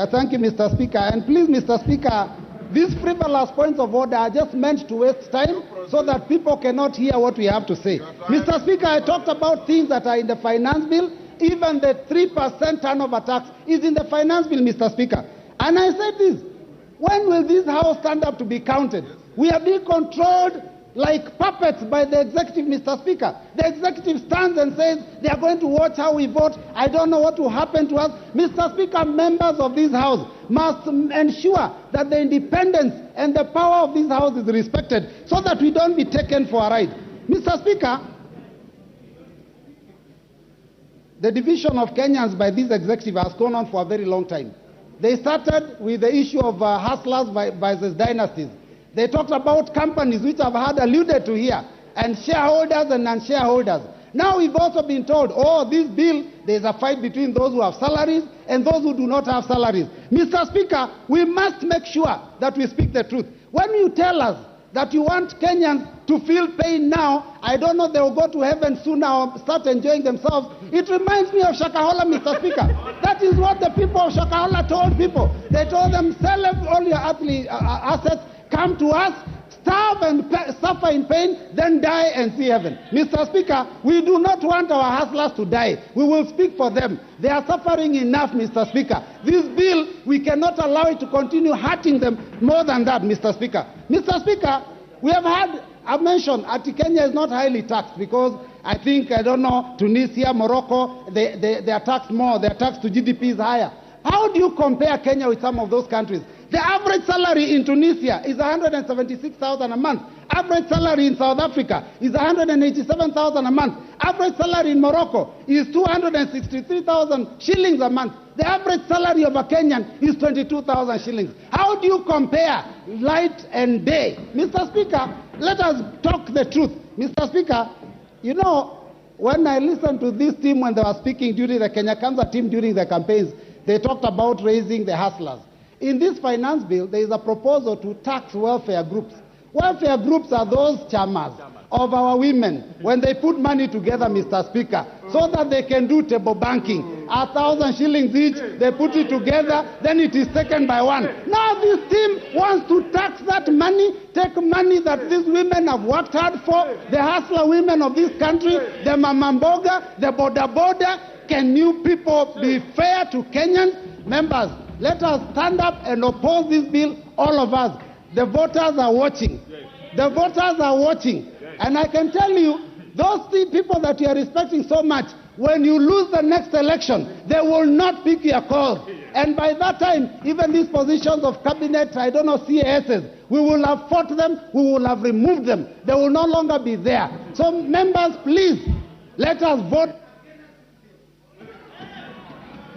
Thank you, Mr. Speaker. And please, Mr. Speaker, these frivolous points of order are just meant to waste time so that people cannot hear what we have to say. Mr. Speaker, I talked about things that are in the finance bill. Even the 3% turnover tax is in the finance bill, Mr. Speaker. And I said this, when will this House stand up to be counted? We are being controlled like puppets by the executive, Mr. Speaker. The executive stands and says they are going to watch how we vote. I don't know what will happen to us. Mr. Speaker, members of this House must ensure that the independence and the power of this House is respected so that we don't be taken for a ride. Mr. Speaker, the division of Kenyans by this executive has gone on for a very long time. They started with the issue of hustlers versus dynasties. They talked about companies which I've had alluded to here, and shareholders and non-shareholders. Now we've also been told, oh, this bill, there's a fight between those who have salaries and those who do not have salaries. Mr. Speaker, we must make sure that we speak the truth. When you tell us that you want Kenyans to feel pain now, I don't know, they will go to heaven soon or start enjoying themselves. It reminds me of Shakahola, Mr. Speaker. That is what the people of Shakahola told people. They told them, sell all your assets, come to us, starve and suffer in pain, then die and see heaven. Mr. Speaker, we do not want our hustlers to die. We will speak for them. They are suffering enough, Mr. Speaker. This bill, we cannot allow it to continue hurting them more than that, Mr. Speaker. Mr. Speaker, we have had a mention that Kenya is not highly taxed because I think, I don't know, Tunisia, Morocco, they are taxed more. Their tax to GDP is higher. How do you compare Kenya with some of those countries? The average salary in Tunisia is 176,000 a month. Average salary in South Africa is 187,000 a month. Average salary in Morocco is 263,000 shillings a month. The average salary of a Kenyan is 22,000 shillings. How do you compare light and day? Mr. Speaker, let us talk the truth. Mr. Speaker, you know, when I listened to this team when they were speaking during the Kenya Kwanza team during the campaigns, they talked about raising the hustlers. In this finance bill, there is a proposal to tax welfare groups. Welfare groups are those chamas of our women when they put money together, Mr. Speaker, so that they can do table banking. 1,000 shillings each, they put it together, then it is taken by one. Now this team wants to tax that money, take money that these women have worked hard for, the hustler women of this country, the mamamboga, the boda. Can you people be fair to Kenyans? Members, let us stand up and oppose this bill, all of us. The voters are watching. The voters are watching. And I can tell you, those three people that you are respecting so much, when you lose the next election, they will not pick your cause. And by that time, even these positions of cabinet, I don't know, CASs, we will have fought them, we will have removed them. They will no longer be there. So members, please, let us vote.